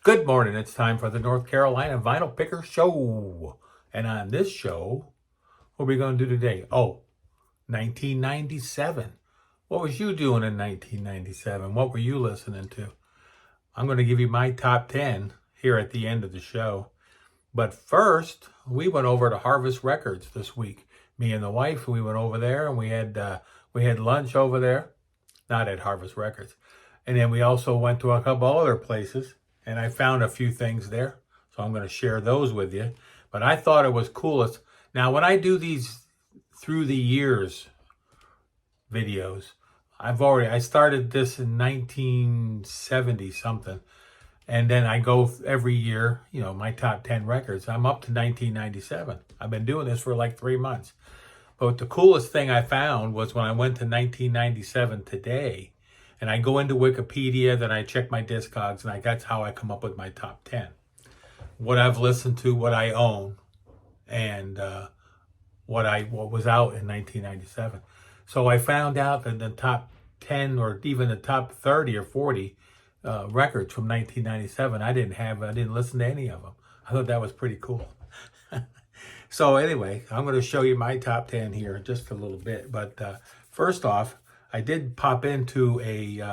Good morning. It's time for the North Carolina Vinyl Picker Show. And on this show, what are we going to do today? 1997. What was you doing in 1997? What were you listening to? I'm going to give you my top 10 here at the end of the show. But first, we went over to Harvest Records this week. Me and the wife, we went over there and we had lunch over there, not at Harvest Records. And then we also went to a couple other places. And I found a few things there, so I'm going to share those with you. But I thought it was coolest. Now, when I do these through the years videos, I started this in 1970 something, and then I go every year. My top 10 records. I'm up to 1997. I've been doing this for like 3 months. But the coolest thing I found was when I went to 1997 today. And I go into Wikipedia, then I check my Discogs, and that's how I come up with my top 10. What I've listened to, what I own, and what was out in 1997. So I found out that the top 10 or even the top 30 or 40 records from 1997, I didn't listen to any of them. I thought that was pretty cool. So anyway, I'm going to show you my top 10 here in just a little bit. But first off, I did pop into a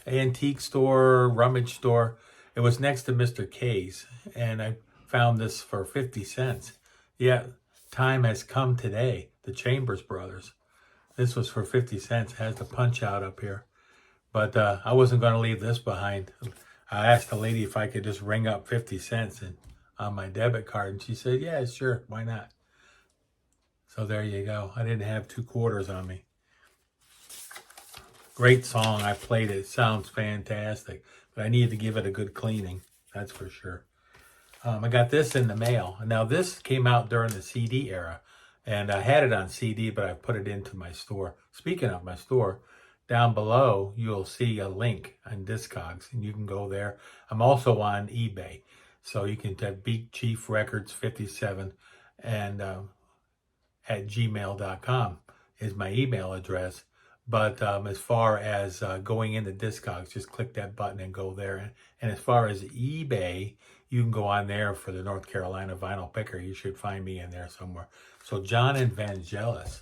antique store, rummage store. It was next to Mr. K's, and I found this for 50 cents. Yeah, time has come today. The Chambers Brothers. This was for 50 cents. It has the punch out up here. But I wasn't going to leave this behind. I asked the lady if I could just ring up 50 cents on my debit card, and she said, yeah, sure, why not? So there you go. I didn't have 2 quarters on me. Great song. I played it. It sounds fantastic. But I needed to give it a good cleaning. That's for sure. I got this in the mail. Now, this came out during the CD era. And I had it on CD, but I put it into my store. Speaking of my store, down below, you'll see a link on Discogs. And you can go there. I'm also on eBay. So you can type Beat Chief Records 57 and at gmail.com is my email address. But as far as going into Discogs, just click that button and go there. And as far as eBay, you can go on there for the North Carolina Vinyl Picker. You should find me in there somewhere. So John Evangelis,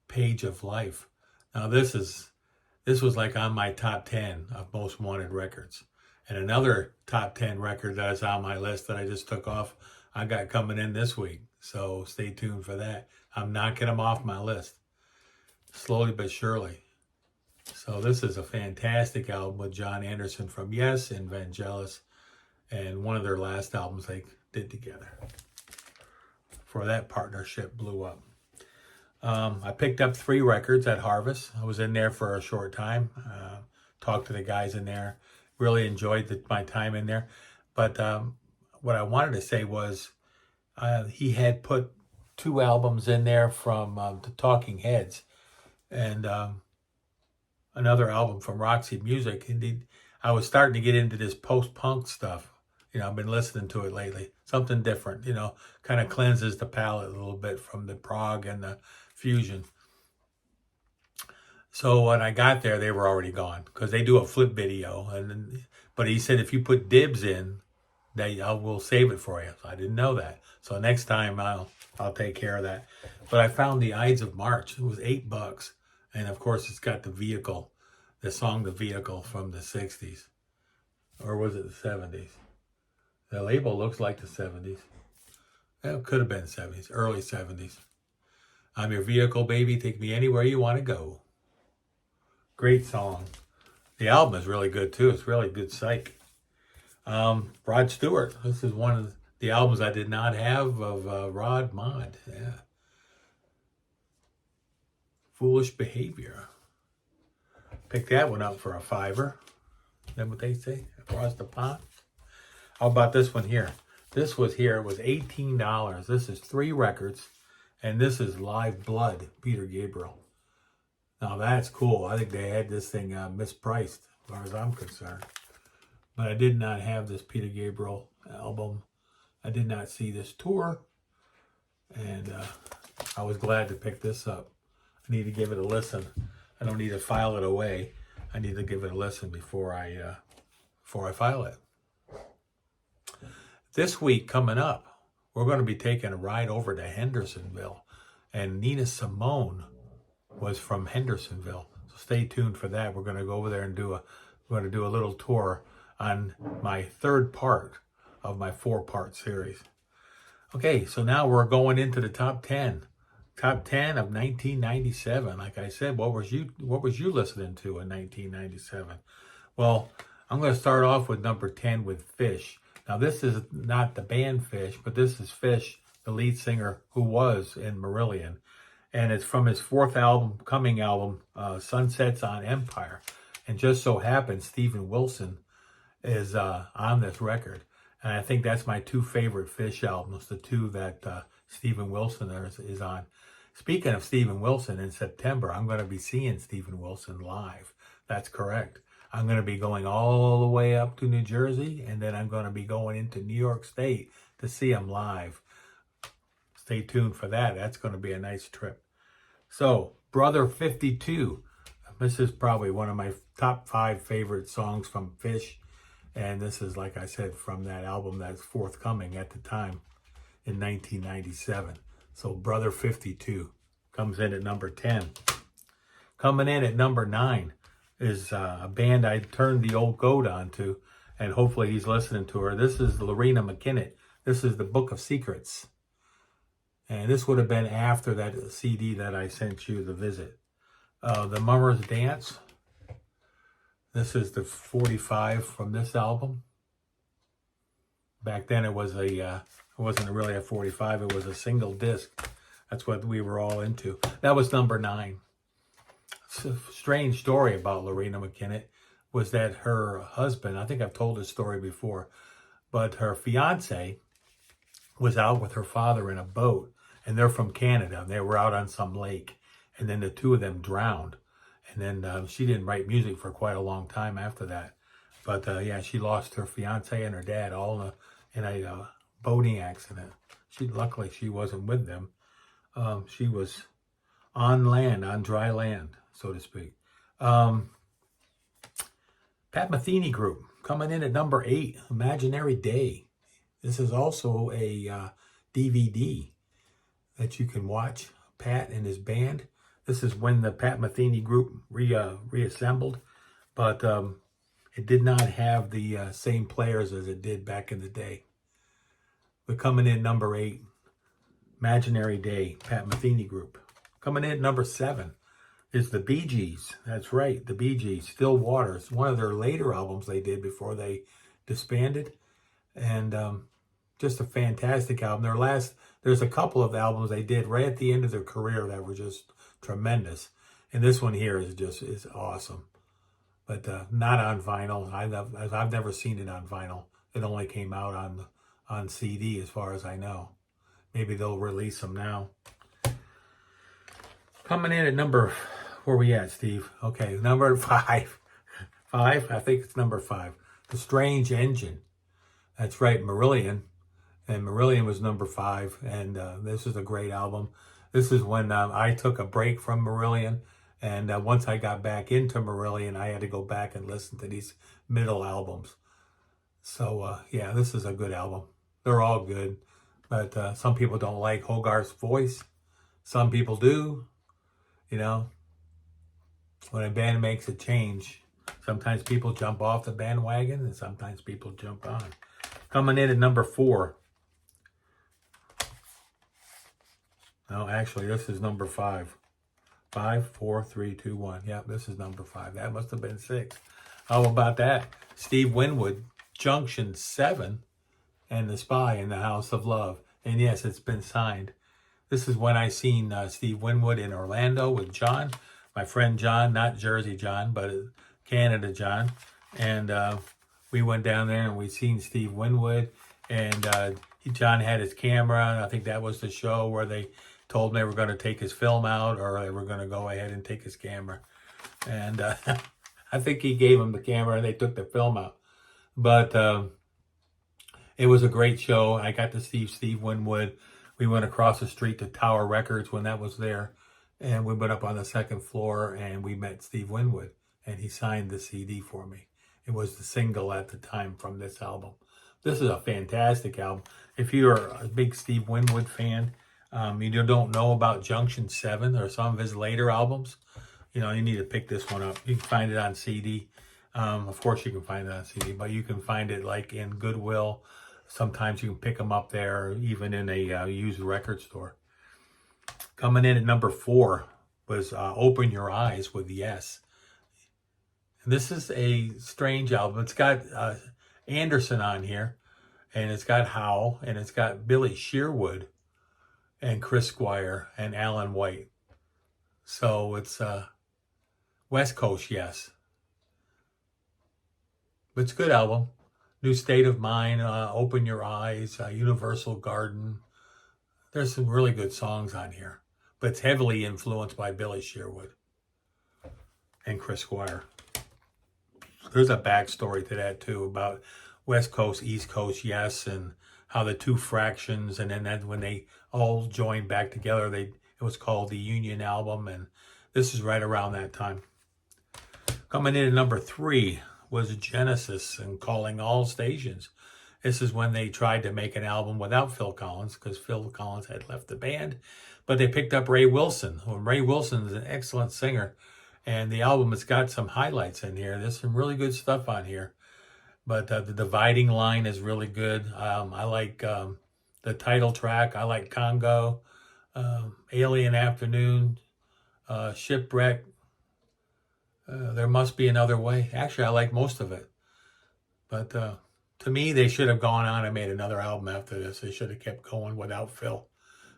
Page of Life. Now this was like on my top 10 of most wanted records. And another top 10 record that is on my list that I just took off, I got coming in this week. So stay tuned for that. I'm knocking them off my list. Slowly but surely. So this is a fantastic album with John Anderson from Yes and Vangelis, and one of their last albums they did together for that partnership blew up. I picked up 3 records at Harvest. I was in there for a short time, talked to the guys in there, really enjoyed my time in there. But what I wanted to say was he had put 2 albums in there from the Talking Heads, and another album from Roxy Music. Indeed, I was starting to get into this post-punk stuff. I've been listening to it lately. Something different, kind of cleanses the palate a little bit from the prog and the fusion. So when I got there, they were already gone because they do a flip video. But he said if you put dibs in, I will save it for you. So I didn't know that. So next time I'll take care of that. But I found the Ides of March. It was $8. And of course, it's got the song The Vehicle from the 60s. Or was it the 70s? The label looks like the 70s. It could have been 70s, early 70s. I'm your vehicle, baby. Take me anywhere you want to go. Great song. The album is really good, too. It's really good psych. Rod Stewart. This is one of the albums I did not have of Rod Mod. Yeah. Foolish Behavior. Pick that one up for a $5. Is that what they say? Across the pond. How about this one here? This was here. It was $18. This is 3 records. And this is Live Blood, Peter Gabriel. Now that's cool. I think they had this thing mispriced as far as I'm concerned. But I did not have this Peter Gabriel album. I did not see this tour. And I was glad to pick this up. I need to give it a listen. I don't need to file it away. I need to give it a listen before I file it. This week coming up, we're going to be taking a ride over to Hendersonville, and Nina Simone was from Hendersonville. So stay tuned for that. We're going to go over there and we're going to do a little tour on my third part of my 4-part series. Okay, so now we're going into the top 10. Top 10 of 1997. Like I said, what was you listening to in 1997? Well, I'm going to start off with number 10 with Fish. Now, this is not the band Fish, but this is Fish, the lead singer who was in Marillion. And it's from his 4th album, coming album, Sunsets on Empire. And just so happens, Steven Wilson is on this record. And I think that's my 2 favorite Fish albums, the 2 that Steven Wilson is on. Speaking of Steven Wilson, in September, I'm going to be seeing Steven Wilson live. That's correct. I'm going to be going all the way up to New Jersey, and then I'm going to be going into New York State to see him live. Stay tuned for that. That's going to be a nice trip. So, Brother 52. This is probably one of my top 5 favorite songs from Fish. And this is, like I said, from that album that's forthcoming at the time in 1997. So Brother 52 comes in at number 10. Coming in at number 9 is a band I turned the old goat onto, and hopefully he's listening to her. This is Loreena McKennitt. This is the Book of Secrets. And this would have been after that CD that I sent you, The Visit. The Mummers Dance. This is the 45 from this album. Back then it was it wasn't really a 45, it was a single disc. That's what we were all into. That was number 9. It's a strange story about Loreena McKennitt was that her husband, I think I've told this story before, but her fiance was out with her father in a boat, and they're from Canada. They were out on some lake, and then the 2 of them drowned. And then she didn't write music for quite a long time after that. But yeah, she lost her fiance and her dad all in a boating accident. Luckily, she wasn't with them. She was on land, on dry land, so to speak. Pat Metheny Group, coming in at number 8, Imaginary Day. This is also a DVD that you can watch, Pat and his band. This is when the Pat Metheny Group reassembled, but it did not have the same players as it did back in the day. But coming in number 8, Imaginary Day, Pat Metheny Group. Coming in at number 7 is the Bee Gees. That's right, the Bee Gees, Still Waters. One of their later albums they did before they disbanded. And just a fantastic album. There's a couple of albums they did right at the end of their career that were just tremendous. And this one here is awesome. But not on vinyl. I've never seen it on vinyl. It only came out on CD as far as I know. Maybe they'll release them now. Coming in at where we at, Steve? Okay, number 5. 5? I think it's number 5. The Strange Engine. That's right, Marillion. And Marillion was number 5. And this is a great album. This is when I took a break from Marillion. And once I got back into Marillion, I had to go back and listen to these middle albums. So, yeah, this is a good album. They're all good. But some people don't like Hogarth's voice. Some people do. You know, when a band makes a change, sometimes people jump off the bandwagon and sometimes people jump on. Coming in at number 4. No, actually, this is number 5. 5, 4, 3, 2, 1. Yep, this is number 5. That must have been 6. How about that? Steve Winwood, Junction 7, and The Spy in the House of Love. And yes, it's been signed. This is when I seen Steve Winwood in Orlando with John, my friend John, not Jersey John, but Canada John. And we went down there and we seen Steve Winwood. And John had his camera. I think that was the show where they told him they were going to take his film out, or they were going to go ahead and take his camera. And I think he gave him the camera and they took the film out. But it was a great show. I got to see Steve Winwood. We went across the street to Tower Records when that was there. And we went up on the 2nd floor and we met Steve Winwood. And he signed the CD for me. It was the single at the time from this album. This is a fantastic album. If you're a big Steve Winwood fan, you don't know about Junction 7 or some of his later albums, you need to pick this one up. You can find it on CD. Of course, you can find it on CD, but you can find it like in Goodwill. Sometimes you can pick them up there, even in a used record store. Coming in at number 4 was Open Your Eyes with Yes. And this is a strange album. It's got Anderson on here, and it's got Howe, and it's got Billy Sherwood and Chris Squire and Alan White. So it's West Coast Yes. But it's a good album. New State of Mind, Open Your Eyes, Universal Garden. There's some really good songs on here. But it's heavily influenced by Billy Sherwood and Chris Squire. There's a backstory to that too, about West Coast, East Coast Yes, and how the two fractions, and then when they all joined back together, it was called the Union Album, and this is right around that time. Coming in at number 3 was Genesis and Calling All Stations. This is when they tried to make an album without Phil Collins, because Phil Collins had left the band, but they picked up Ray Wilson. Well, Ray Wilson is an excellent singer, and the album has got some highlights in here. There's some really good stuff on here, but the Dividing Line is really good. I like the title track. I like Congo, Alien Afternoon, Shipwreck, There Must Be Another Way. Actually, I like most of it. But to me, they should have gone on and made another album after this. They should have kept going without Phil.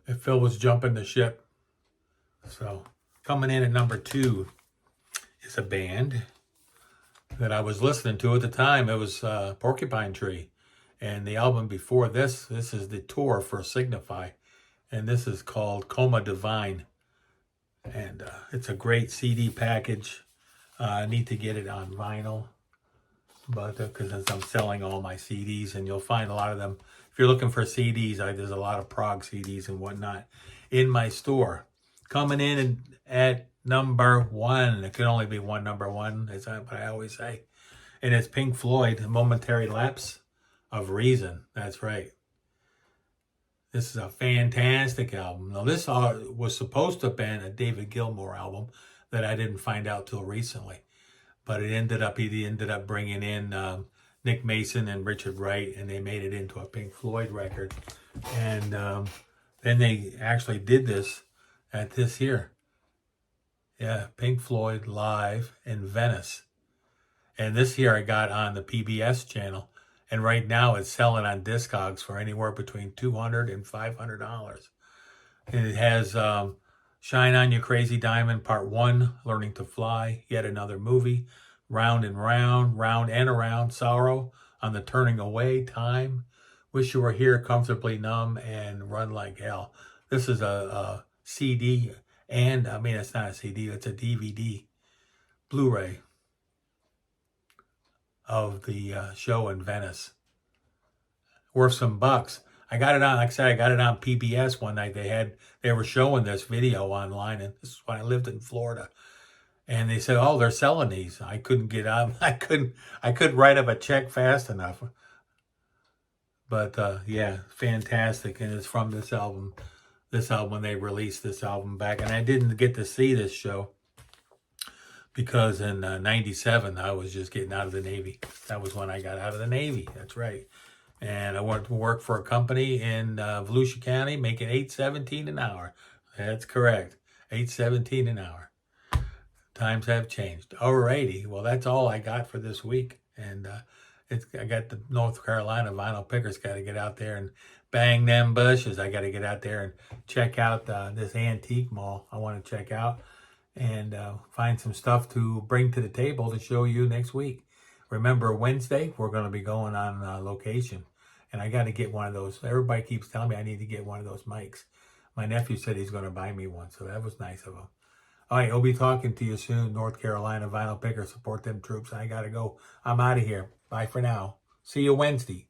If Phil was jumping the ship. So, coming in at number 2 is a band that I was listening to at the time. It was Porcupine Tree. And the album before this is the tour for Signify. And this is called Coma Divine. And it's a great CD package. I need to get it on vinyl, but because I'm selling all my CDs, and you'll find a lot of them. If you're looking for CDs, there's a lot of prog CDs and whatnot in my store. Coming in at number 1, it can only be one number 1, is what I always say, and it's Pink Floyd, A Momentary Lapse of Reason. That's right. This is a fantastic album. Now, this was supposed to have been a David Gilmour album that I didn't find out till recently. But he ended up bringing in Nick Mason and Richard Wright, and they made it into a Pink Floyd record. And then they actually did this at this here. Yeah, Pink Floyd live in Venice. And this here I got on the PBS channel. And right now it's selling on Discogs for anywhere between $200 and $500. And it has Shine On You Crazy Diamond Part 1, Learning to Fly, Yet Another Movie, Round and Round, Round and Around, Sorrow, On the Turning Away, Time, Wish You Were Here, Comfortably Numb, and Run Like Hell. This is a CD, and it's not a CD, it's a DVD, Blu-ray of the show in Venice. Worth some bucks. I got it on, like I said, I got it on PBS one night. They were showing this video online, and this is when I lived in Florida. And they said, "Oh, they're selling these." I couldn't get on. I couldn't write up a check fast enough. But yeah, fantastic, and it's from this album. This album, when they released this album back, and I didn't get to see this show because in '97 I was just getting out of the Navy. That was when I got out of the Navy. That's right. And I went to work for a company in Volusia County, making $8.17 an hour. That's correct, $8.17 an hour. Times have changed. Alrighty, well, that's all I got for this week. And I got the North Carolina vinyl pickers. Got to get out there and bang them bushes. I got to get out there and check out this antique mall I want to check out, and find some stuff to bring to the table to show you next week. Remember, Wednesday, we're going to be going on location. And I got to get one of those. Everybody keeps telling me I need to get one of those mics. My nephew said he's going to buy me one, so that was nice of him. All right, I'll be talking to you soon. North Carolina vinyl picker, support them troops. I got to go. I'm out of here. Bye for now. See you Wednesday.